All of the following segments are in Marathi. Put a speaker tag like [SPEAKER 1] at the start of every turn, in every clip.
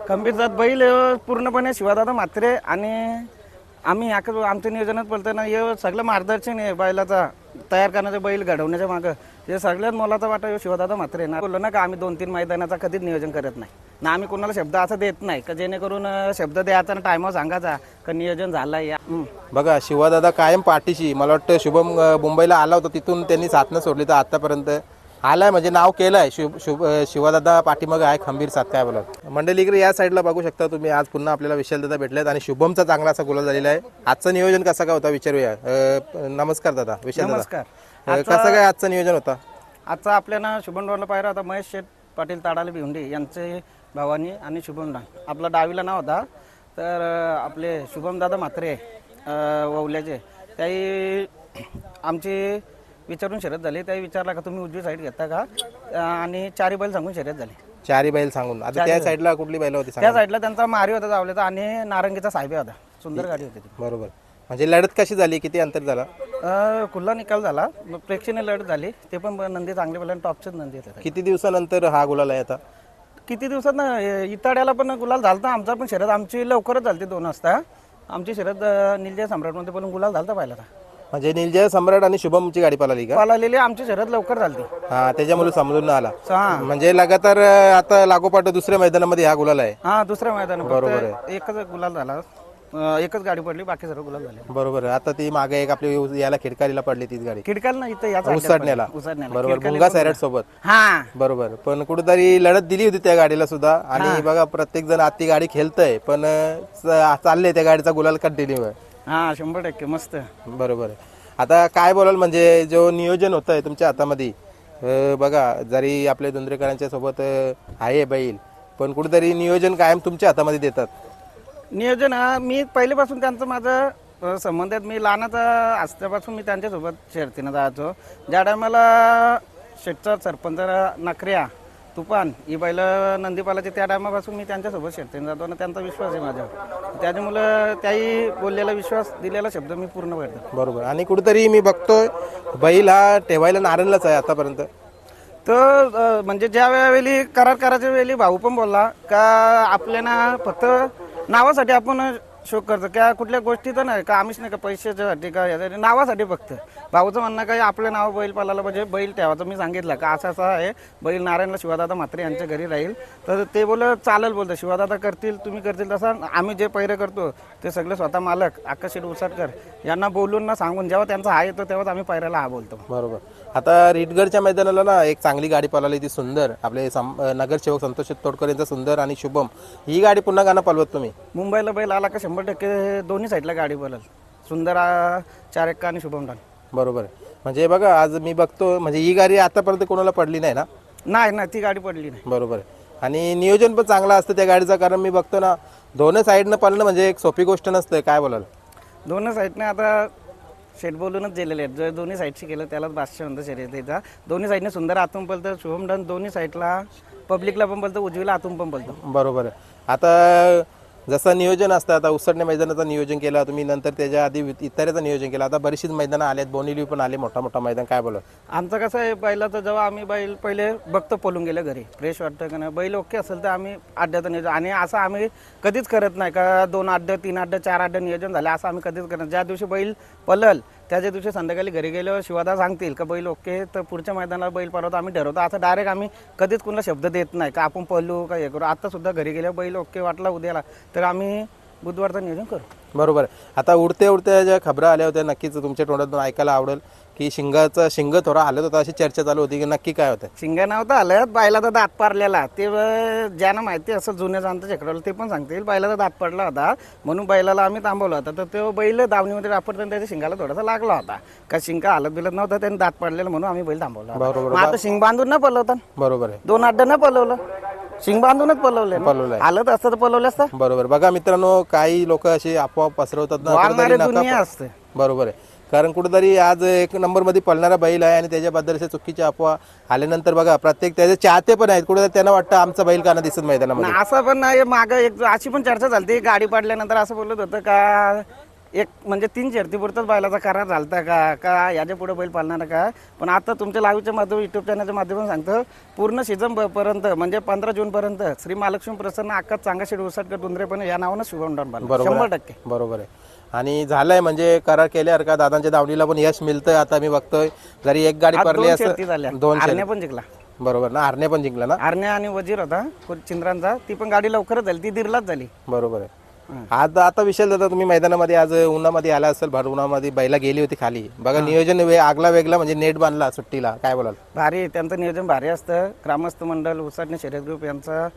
[SPEAKER 1] खंबीरजात बैल पूर्णपणे शिवादादा म्हात्रे आणि आम्ही आमच्या नियोजनात बोलताना हे सगळं मार्गदर्शन आहे बैलाचा तयार करण्याचं बैल घडवण्याच्या मागं हे सगळ्यात मोलाचा वाटा शिवादादा म्हात्रे ना बोललो ना का आम्ही 2-3 मैदानाचा कधीच नियोजन करत नाही ना आम्ही कोणाला शब्द असा देत नाही का जेणेकरून शब्द द्यायचा ना टायमावर सांगायचा का नियोजन झालं या
[SPEAKER 2] बघा शिवादादा कायम पाठीशी. मला वाटतं शुभम मुंबईला आला होता तिथून त्यांनी साथ न सोडली तर आतापर्यंत आलाय म्हणजे नाव केलंय. शिवादादा पाठीमागे आहे खंबीर साथ. काय बोलत मंडळी इकडे या साईडला बघू शकता तुम्ही. आज पुन्हा आपल्याला विशाल दादा भेटलेत आणि शुभमचा चांगला असा गुलाल झालेला आहे. आजचं नियोजन कसं काय होता विचारूया. नमस्कार दादा. विशाल दादा
[SPEAKER 1] नमस्कार.
[SPEAKER 2] कसं काय आजचं नियोजन होता.
[SPEAKER 1] आजचा आपल्याला शुभमला पाहिला होता महेश शेठ पाटील ताडाले भिवंडी यांचे भावानी आणि शुभमला आपला डावीला नाव होता तर आपले शुभमदादा म्हात्रे ववल्याचे त्याही आमची विचारून शर्यत झाली. त्याही विचारला का तुम्ही उजवी साईड घेता का आणि 4 बैल सांगून शर्यत झाली.
[SPEAKER 2] 4 बैल सांगून. आता त्या साईडला कुठली बैल होती.
[SPEAKER 1] त्या साईडला त्यांचा मारी होता जावल्याचा आणि नारंगीचा साहेब होता. सुंदर गाडी होती ती.
[SPEAKER 2] बरोबर. म्हणजे लढत कशी झाली. किती अंतर झाला.
[SPEAKER 1] खुल्ला निकाल झाला. प्रेक्षणीय लढत झाली. ते पण नंदी चांगले बोलले टॉपचेच नंदी होते.
[SPEAKER 2] किती दिवसानंतर हा गुलाल आहे आता.
[SPEAKER 1] किती दिवसात ना इताड्याला पण गुलाल झालता आमचा पण शर्यत आमची लवकरच झाली 2 वाजता. आमची शर्यत निलजय सम्राटमध्ये पण गुलाल झालता पाहिला.
[SPEAKER 2] म्हणजे निलजय सम्राट आणि शुभमची गाडी पळाली का.
[SPEAKER 1] पळालेली आमची शर्यत लवकर झाली.
[SPEAKER 2] हा त्याच्यामुळे समजून आला. म्हणजे लगातार आता लागोपाठ दुसऱ्या मैदानामध्ये हा गुलाल आहे.
[SPEAKER 1] हा दुसऱ्या मैदान
[SPEAKER 2] बरोबर आहे.
[SPEAKER 1] एकच गुलाल झाला. एकच गाडी पडली बाकी सर्व गुलाल झाले.
[SPEAKER 2] बरोबर आहे. आता ती मागे एक आपली याला खिडकालीला पडली तीच गाडी.
[SPEAKER 1] खिडकाल ना इथं याचा
[SPEAKER 2] उसडण्याला. बरोबर. भुंगा सैराट सोबत.
[SPEAKER 1] हा
[SPEAKER 2] बरोबर. पण कुठेतरी लढत दिली होती त्या गाडीला सुद्धा. आणि बघा प्रत्येक जण आती गाडी खेळतय पण चालले त्या गाडीचा गुलाल कंटिन्यू आहे.
[SPEAKER 1] हा 100% मस्त.
[SPEAKER 2] बरोबर आहे. आता काय बोलाल म्हणजे जो नियोजन होत आहे तुमच्या हातामध्ये बघा जरी आपल्या धुंद्रेकरांच्या सोबत आहे बैल पण कुठेतरी नियोजन कायम तुमच्या हातामध्ये देतात.
[SPEAKER 1] नियोजन मी पहिलेपासून त्यांचं माझं संबंध आहेत. मी लहानाचा असल्यापासून मी त्यांच्यासोबत शर्तीनं जायचो. ज्या टायमाला शेटचा सरपंच नखऱ्या तुफान ही बैल नंदीपालाची त्या टायमापासून मी त्यांच्यासोबत शर्तीनं जातो आणि त्यांचा विश्वास आहे माझ्यावर. त्याच्यामुळं त्याही बोललेला विश्वास दिलेला शब्द मी पूर्ण करतो.
[SPEAKER 2] बरोबर. आणि कुठेतरी मी बघतोय बैल हा ठेवायला नारायणलाच आहे आतापर्यंत.
[SPEAKER 1] तर म्हणजे ज्या वेळी करार करायच्या वेळी भाऊ पण बोलला का आपल्याला फक्त नावासाठी आपण शोक करतो का कुठल्या गोष्टीचं नाही का आम्हीच नाही का पैशाच्यासाठी का यासाठी नावासाठी फक्त. भाऊचं म्हणणं काय आपलं नाव बैल पालाला म्हणजे बैल ठेवायचं. मी सांगितलं का असं असं आहे बैल नारायणला शिवादादा म्हात्रे यांच्या घरी राहील तर ते बोल चालेल बोलतं शिवादादा करतील तुम्ही करतील तसं आम्ही जे पैरे करतो ते सगळे स्वतः मालक आकाशेठ उसाटकर यांना बोलून ना सांगून जेव्हा त्यांचा हा येतो तेव्हाच आम्ही पैराला हा बोलतो.
[SPEAKER 2] बरोबर. आता रिटगडच्या मैदानाला ना एक चांगली गाडी पळाली ती सुंदर आपले नगरसेवक संतोष तोडकर यांचा सुंदर आणि शुभम ही गाडी पुन्हा गाणं पळवत तुम्ही.
[SPEAKER 1] मुंबईला बैल आला का 100% दोन्ही साईडला गाडी बोलाल. सुंदर 4 आणि शुभम डान.
[SPEAKER 2] बरोबर. म्हणजे बघा आज मी बघतो म्हणजे ही गाडी आतापर्यंत कोणाला पडली नाही ना.
[SPEAKER 1] नाही ती गाडी पडली नाही.
[SPEAKER 2] बरोबर. आणि नियोजन पण चांगलं असतं त्या गाडीचं कारण मी बघतो ना दोन्ही साईडनं पळणं म्हणजे एक सोपी गोष्ट नसते. काय बोलाल.
[SPEAKER 1] दोन्ही साईडने आता शेट बोलूनच दिलेले आहेत. जर दोन्ही साईडशी केलं त्यालाच बादशाह म्हणतं शर्यतीचा. दोन्ही साईडने सुंदर आतून पळतं शुभम डान. दोन्ही साईडला पब्लिकला पण पळतं उजवीला आतून पण पळतं.
[SPEAKER 2] बरोबर आहे. आता जसं नियोजन असतं आता उसडणे मैदानाचं नियोजन केलं तुम्ही नंतर त्याच्या आधी इतराचं नियोजन केलं. आता बरीचशीच मैदानं आलेत बोनिली पण आले मोठा मैदान. काय बोला.
[SPEAKER 1] आमचं कसं आहे बैलाचं जेव्हा आम्ही बैल पहिले बघतो पळून गेलं घरी फ्रेश वाटतं का नाही बैल ओके असेल तर आम्ही अड्ड्याचं नियोजन आणि असं आम्ही कधीच करत नाही का 2 अड्डे 3 अड्डे 4 अड्डे नियोजन झाले असं आम्ही कधीच करत. ज्या दिवशी बैल पळल त्याच्या दिवशी संध्याकाळी घरी गेल्यावर शिवादा सांगतील का बैल ओके तर पुढच्या मैदानाला बैल पळवतो आम्ही ठरवतो. असं डायरेक्ट आम्ही कधीच कुणाला शब्द देत नाही का आपण पळू का हे करू. आता सुद्धा घरी गेल्यावर बैल ओके वाटला उद्याला तर आम्ही बुधवारचं नियोजन करू.
[SPEAKER 2] बरोबर. आता उडत्या ज्या खबरं आल्या होत्या नक्कीच तुमच्या तोंडातून ऐकायला आवडेल की शिंग थोडा हालत होता अशी चर्चा चालू होती की नक्की काय होतं.
[SPEAKER 1] शिंगा नव्हतं आलं बैलाचा दात पाडलेला ते ज्यांना माहिती असं जुन्या जाणतं चक्रवाला ते पण सांगतील बैलाचा दात पडला होता म्हणून बैलाला आम्ही थांबवला होता. तर तो बैल दावणीमध्ये वापरताना त्याच्या शिंगाला थोडासा लागला होता का शिंगा हालत बिलत नव्हता त्यांनी दात पडलेला म्हणून आम्ही बैल थांबवला.
[SPEAKER 2] बरोबर.
[SPEAKER 1] आता शिंग बांधून न पळवता.
[SPEAKER 2] बरोबर आहे.
[SPEAKER 1] 2 अड्डे न पळवलं शिंग बांधूनच पळवले. हालत असतं तर पळवलं असतं.
[SPEAKER 2] बरोबर. बघा मित्रांनो काही लोक अशी अफवा पसरवतात ना.
[SPEAKER 1] असते.
[SPEAKER 2] बरोबर आहे. कारण कुठेतरी आज 1 नंबरमध्ये पळणारा बैल आहे आणि त्याच्याबद्दल अशा चुकीच्या अफवा आल्यानंतर बघा प्रत्येक त्याचे चाहते पण आहेत कुठेतरी त्यांना वाटतं आमचा बैल का दिसत मैदानामध्ये.
[SPEAKER 1] असं पण नाही मागं एक अशी पण चर्चा झाली गाडी पडल्यानंतर असं बोलत होतं का एक म्हणजे 3 शर्तीपुरताच बैलाचा करार झालता का याच्या पुढे बैल पालणार का. पण आता तुमच्या लाईव्हच्या माध्यम युट्यूब चॅनलच्या माध्यमातून सांगतो, पूर्ण सीझन पर्यंत म्हणजे 15 जून पर्यंत श्री महालक्ष्मी प्रसन्न अक्का चांगाशेड उसाटकर दुंद्रेपणे या नावानं शुभम डॉन बांधला.
[SPEAKER 2] बरोबर
[SPEAKER 1] 100%.
[SPEAKER 2] बरोबर आहे. आणि झालंय म्हणजे करार केल्यावर का दादांच्या दावणीला पण यश मिळतंय. आता मी बघतोय जरी एक गाडी
[SPEAKER 1] आज
[SPEAKER 2] पडली
[SPEAKER 1] 2
[SPEAKER 2] असं
[SPEAKER 1] शर्ती झाल्या.
[SPEAKER 2] 2
[SPEAKER 1] आरण्या पण जिंकला.
[SPEAKER 2] बरोबर ना, आरणे पण जिंकला ना.
[SPEAKER 1] आरण्या आणि वजीर होता चिंद्रांचा, ती पण गाडी लवकरच झाली, ती दिरलाच झाली.
[SPEAKER 2] बरोबर आहे. आता विषय दादा तुम्ही मैदानामध्ये आज उन्हामध्ये आला असेल, भर उन्हामध्ये बैला गेली होती खाली बघा, नियोजन आगला वेगळा म्हणजे नेट बांधला सुट्टीला, काय बोलाल?
[SPEAKER 1] भारी, त्यांचं नियोजन भारी असतं. ग्रामस्थ मंडळ उसाटणे शर्यत ग्रुप यांचा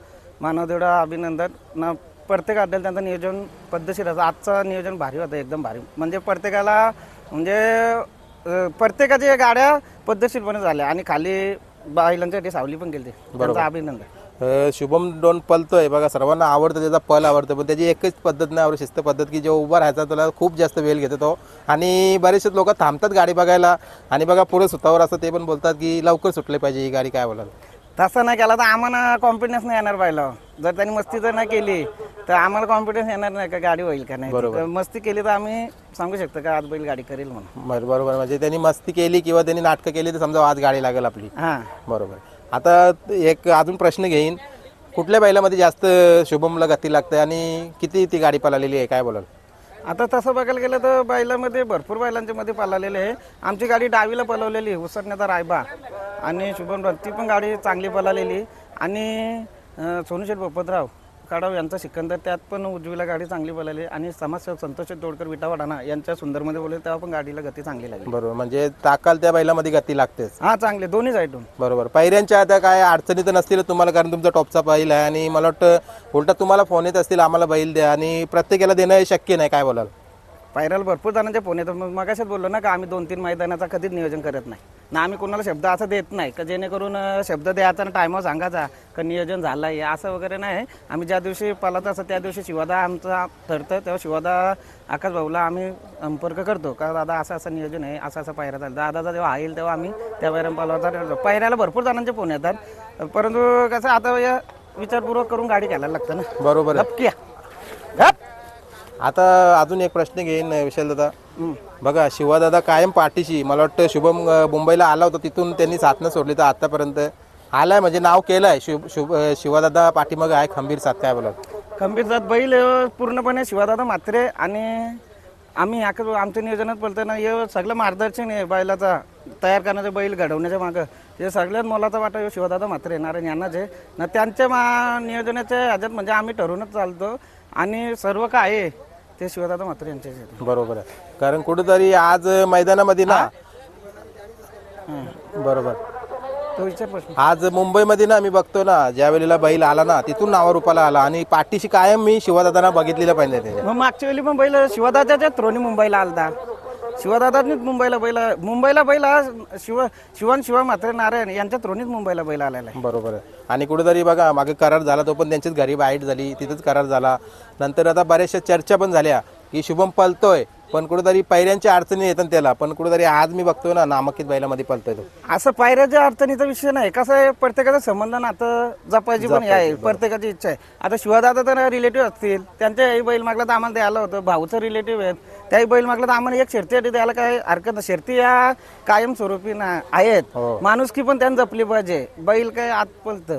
[SPEAKER 1] मानवदेवडा अभिनंदन ना. प्रत्येक अड्ड्याला त्यांचं नियोजन पद्धतशीर असतं. आजचं नियोजन भारी होतं, एकदम भारी. म्हणजे प्रत्येकाला म्हणजे प्रत्येकाच्या गाड्या पद्धतशीरपणे झाल्या आणि खाली बैलांसाठी सावली पण गेली. त्यांचं अभिनंदन.
[SPEAKER 2] शुभम डॉन पलतोय बघा, सर्वांना आवडतं, त्याचा पल आवडतं, पण त्याची एकच पद्धत नाही आवडत, शिस्त पद्धत की जो उभा राहायचा त्याला खूप जास्त वेळ घेतो तो. आणि बरेचसे लोक थांबतात गाडी बघायला आणि बघा पुढे सुतावर असं ते पण बोलतात की लवकर सुटले पाहिजे ही गाडी, काय बोलाल?
[SPEAKER 1] तसं नाही केला तर आम्हाला कॉन्फिडन्स नाही येणार बैला. जर त्यांनी मस्ती जर नाही केली तर आम्हाला कॉन्फिडन्स येणार नाही का गाडी होईल का नाही. तर मस्ती केली तर आम्ही सांगू शकतो का आज बैल गाडी करेल म्हणून.
[SPEAKER 2] बरोबर, म्हणजे त्यांनी मस्ती केली किंवा त्यांनी नाटकं केली तर समजा आज गाडी लागेल आपली.
[SPEAKER 1] हां
[SPEAKER 2] बरोबर. आता एक अजून प्रश्न घेईन, कुठल्या बैलामध्ये जास्त शुभमला गती लागते आणि किती ती गाडी पळालेली आहे, काय बोलाल?
[SPEAKER 1] आता तसं बघायला गेलं तर बैलामध्ये भरपूर बैलांच्या मध्ये पळालेले आहे. आमची गाडी डावीला पळवलेली उसरण्याचा रायबा आणि शुभम ती पण गाडी चांगली पळालेली. आणि सोनूशेठ पोपतराव काडाव यांचा सिकंदर, त्यात पण उजवीला गाडी चांगली पळाली. आणि समाजसेवक संतोष तोडकर विटावाडाना यांच्या सुंदरमध्ये बोलले तेव्हा पण गाडीला गती चांगली लागली.
[SPEAKER 2] बरोबर, म्हणजे ताकाल त्या बैलामध्ये गती लागतेच.
[SPEAKER 1] हां चांगले दोन्ही साईडून.
[SPEAKER 2] बरोबर. पैऱ्यांच्या आता काय अडचणी तर नसतील तुम्हाला, कारण तुमचा टॉपचा बैल आहे आणि मला वाटतं उलटा तुम्हाला फोन येत असतील आम्हाला बैल द्या, आणि प्रत्येकाला देणं हे शक्य नाही, काय बोलाल?
[SPEAKER 1] पायऱ्याला भरपूर जणांचे फोन येतात. मग अशाच बोललो ना का आम्ही 2-3 मैदानाचा कधीच नियोजन करत नाही ना. आम्ही कोणाला शब्द असं देत नाही का जेणेकरून शब्द द्यायचा आणि टायमावर सांगायचा का नियोजन झालं आहे असं वगैरे नाही. आम्ही ज्या दिवशी पालात असं त्या दिवशी शिवादा आमचा ठरतं, तेव्हा शिवादा आकाश भाऊला आम्ही संपर्क करतो का दादा असं असं नियोजन आहे, असं असं पायऱ्या झालं. दादाचा जेव्हा येईल तेव्हा आम्ही त्या पायऱ्या पालवाचा ठरतो. पायऱ्याला भरपूर जणांचे फोन येतात, परंतु कसं आता या विचारपूर्वक करून गाडी घ्यायला लागतं ना.
[SPEAKER 2] बरोबर आहे.
[SPEAKER 1] नक्की गप.
[SPEAKER 2] आता अजून एक प्रश्न घेईन विशाल दादा, बघा शिवादादा कायम पाठीशी, मला वाटतं शुभम मुंबईला आला होता तिथून त्यांनी साथ न सोडली तर आतापर्यंत आलाय, म्हणजे नाव केलंय शिवादादा पाठीमागे आहे खंबीर साथ, काय बोलत?
[SPEAKER 1] खंबीर साथ बैल पूर्णपणे शिवादादा म्हात्रे आणि आम्ही आमच्या नियोजनात बोलतो ना, हे सगळं मार्गदर्शन आहे बैलाचा तयार करण्याचं, बैल घडवण्याच्या मागं हे सगळ्यात मोलाचा वाटा शिवादादा म्हात्रे नारायण यांनाच आहे ना. त्यांच्या नियोजनाच्या ह्याच्यात म्हणजे आम्ही ठरवूनच चालतो आणि सर्व काय आहे ते शिवादादा म्हात्रे यांच्या.
[SPEAKER 2] बरोबर आहे, कारण कुठेतरी आज मैदानामध्ये ना, बरोबर
[SPEAKER 1] तो विचार प्रश्न,
[SPEAKER 2] आज मुंबईमध्ये ना मी बघतो ना ज्या वेळेला बैल आला ना तिथून नावारूपाला आला आणि पाठीशी कायम मी शिवादादांना बघितलेलं पाहिजे त्याच्या.
[SPEAKER 1] मग मागच्या वेळी पण बैल शिवादादाच्या थ्रोनी मुंबईला आलता. शिवादादानीच मुंबईला बैल शिवा म्हात्रे नारायण यांच्या थ्रोनीच मुंबईला बैल आलेला आहे.
[SPEAKER 2] बरोबर आहे. आणि कुठेतरी बघा मागे करार झाला, तो पण त्यांच्याच घरी बाईट झाली, तिथंच करार झाला. नंतर आता बऱ्याचशा चर्चा पण झाल्या की शुभम पलतोय, पण कुठेतरी पैऱ्यांच्या अडचणी येतात त्याला, पण कुठेतरी आज मी बघतोय ना नामांकित बैलामध्ये पलतोय तो.
[SPEAKER 1] असं पायऱ्याच्या अडचणीचा विषय नाही. कसं आहे प्रत्येकाचा संबंध नातं जपायची पण आहे, प्रत्येकाची इच्छा आहे. आता शिवादादा तर रिलेटिव्ह असतील, त्यांच्याही बैल मागला तर आम्हाला द्यायला होतं, भाऊचं रिलेटिव्ह आहेत त्याही बैल मागला तर आम्हाला एक शर्ती द्यायला काय हरकत नाही. शर्ती या कायमस्वरूपी ना आहेत, माणुसकी पण त्यांनी जपली पाहिजे. बैल काय आत पलतं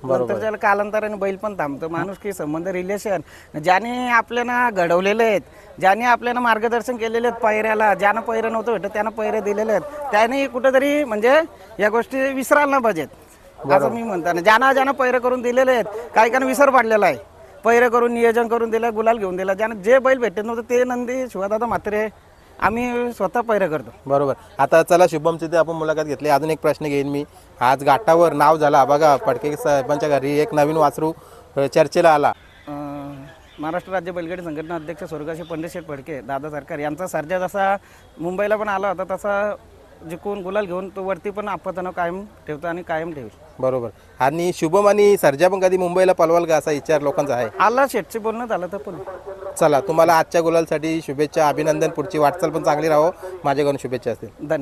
[SPEAKER 1] नंतर त्याला कालांतराने बैल पण थांबतं. माणुसकी संबंध रिलेशन ज्याने आपल्याला घडवलेले आहेत, ज्याने आपल्याला मार्गदर्शन केलेले आहेत पायऱ्याला, ज्यानं पैरं नव्हतं भेटत त्यानं पैरे दिलेले आहेत, त्याने कुठेतरी म्हणजे या गोष्टी विसरायला नाही पाहिजेत असं मी म्हणतो. ज्यानं पैरं करून दिलेले आहेत, काही काही विसर पडलेला आहे, पैरं करून नियोजन करून दिलं, गुलाल घेऊन दिला. ज्यानं जे बैल भेटत नव्हतं ते नंदी शिवादादा म्हात्रे आम्ही स्वतः पैरं करतो.
[SPEAKER 2] बरोबर. आता चला शुभमची ते आपण मुलाखत घेतली, अजून एक प्रश्न घेईन मी. आज घाटावर नाव झाला बघा, फडके साहेबांच्या घरी एक नवीन वासरू चर्चेला आला.
[SPEAKER 1] महाराष्ट्र राज्य बैलगाडी संघटना अध्यक्ष स्वर्गीय पंडित शेठ फडके दादा सरकार यांचा सर्जा जसा मुंबईला पण आला होता तसा जिंकून गुलाल घेऊन तो वरती पण आपत्तानं कायम ठेवतो आणि कायम ठेवेल.
[SPEAKER 2] बरोबर. आणि शुभम आणि सर्जा पण कधी मुंबईला पलवाल का असा विचार लोकांचा आहे?
[SPEAKER 1] आला शेठचे बोलणं झालं तर पण.
[SPEAKER 2] चला तुम्हाला आजच्या गुलालसाठी शुभेच्छा, अभिनंदन, पुढची वाटचाल पण चांगली राहो, माझ्याकडून शुभेच्छा असतील.
[SPEAKER 1] धन्यवाद.